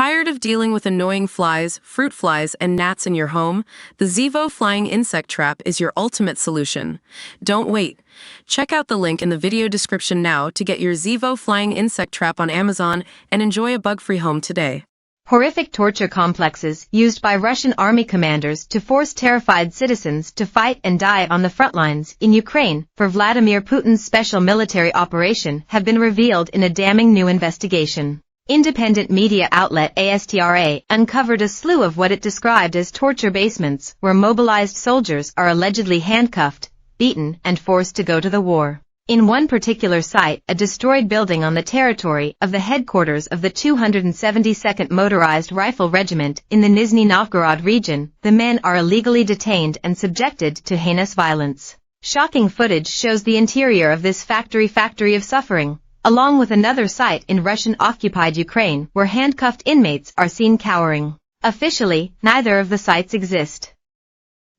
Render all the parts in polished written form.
Tired of dealing with annoying flies, fruit flies, and gnats in your home? The Zevo Flying Insect Trap is your ultimate solution. Don't wait. Check out the link in the video description now to get your Zevo Flying Insect Trap on Amazon and enjoy a bug-free home today. Horrific torture complexes used by Russian army commanders to force terrified citizens to fight and die on the front lines in Ukraine for Vladimir Putin's special military operation have been revealed in a damning new investigation. Independent media outlet ASTRA uncovered a slew of what it described as torture basements where mobilized soldiers are allegedly handcuffed, beaten, and forced to go to the war. In one particular site, a destroyed building on the territory of the headquarters of the 272nd Motorized Rifle Regiment in the Nizhny Novgorod region, the men are illegally detained and subjected to heinous violence. Shocking footage shows the interior of this factory of suffering, along with another site in Russian-occupied Ukraine where handcuffed inmates are seen cowering. Officially, neither of the sites exist,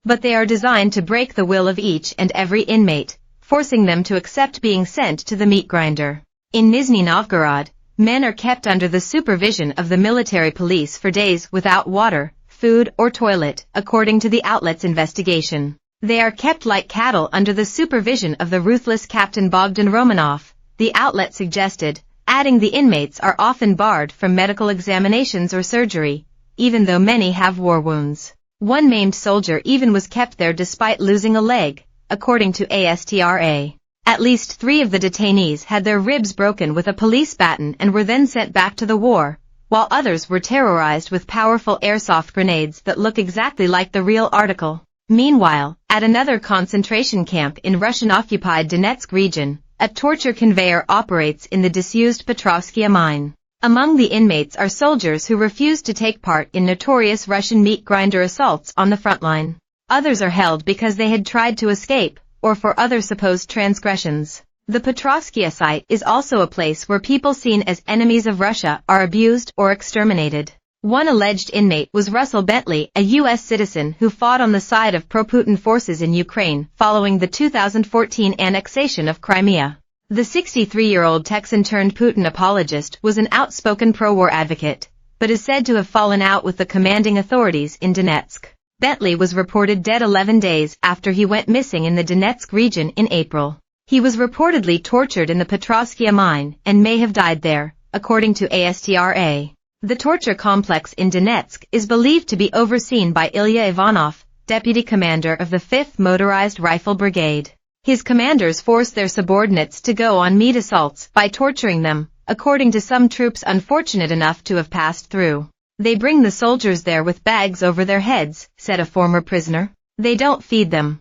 but they are designed to break the will of each and every inmate, forcing them to accept being sent to the meat grinder. In Nizhny Novgorod, men are kept under the supervision of the military police for days without water, food, or toilet, according to the outlet's investigation. They are kept like cattle under the supervision of the ruthless Captain Bogdan Romanov, the outlet suggested, adding the inmates are often barred from medical examinations or surgery, even though many have war wounds. One maimed soldier even was kept there despite losing a leg, according to ASTRA. At least 3 of the detainees had their ribs broken with a police baton and were then sent back to the war, while others were terrorized with powerful airsoft grenades that look exactly like the real article. Meanwhile, at another concentration camp in Russian-occupied Donetsk region, a torture conveyor operates in the disused Petrovskia mine. Among the inmates are soldiers who refuse to take part in notorious Russian meat grinder assaults on the front line. Others are held because they had tried to escape, or for other supposed transgressions. The Petrovskia site is also a place where people seen as enemies of Russia are abused or exterminated. One alleged inmate was Russell Bentley, a U.S. citizen who fought on the side of pro-Putin forces in Ukraine following the 2014 annexation of Crimea. The 63-year-old Texan-turned-Putin apologist was an outspoken pro-war advocate, but is said to have fallen out with the commanding authorities in Donetsk. Bentley was reported dead 11 days after he went missing in the Donetsk region in April. He was reportedly tortured in the Petrovskia mine and may have died there, according to ASTRA. The torture complex in Donetsk is believed to be overseen by Ilya Ivanov, deputy commander of the 5th Motorized Rifle Brigade. His commanders force their subordinates to go on meat assaults by torturing them, according to some troops unfortunate enough to have passed through. They bring the soldiers there with bags over their heads, said a former prisoner. They don't feed them.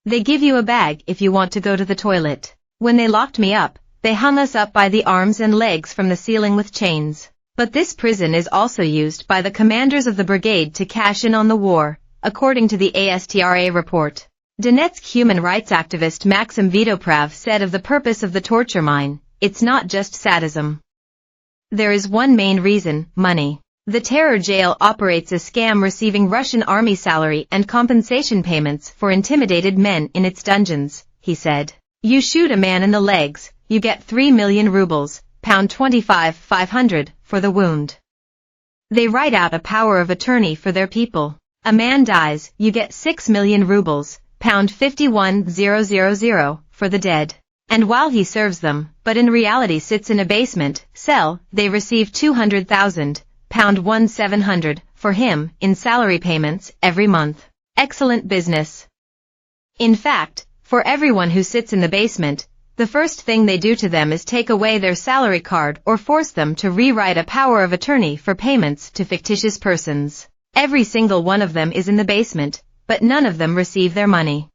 They give you a bag if you want to go to the toilet. When they locked me up, they hung us up by the arms and legs from the ceiling with chains. But this prison is also used by the commanders of the brigade to cash in on the war, according to the ASTRA report. Donetsk human rights activist Maxim Vitoprav said of the purpose of the torture mine, "It's not just sadism. There is one main reason, money. The terror jail operates a scam receiving Russian army salary and compensation payments for intimidated men in its dungeons," he said. "You shoot a man in the legs, you get 3 million rubles, pound 25,500, for the wound. They write out a power of attorney for their people. A man dies, you get 6 million rubles, pound 51,000, for the dead. And while he serves them, but in reality sits in a basement cell, they receive 200,000, pound 1,700, for him, in salary payments, every month. Excellent business. In fact, for everyone who sits in the basement, the first thing they do to them is take away their salary card or force them to rewrite a power of attorney for payments to fictitious persons. Every single one of them is in the basement, but none of them receive their money.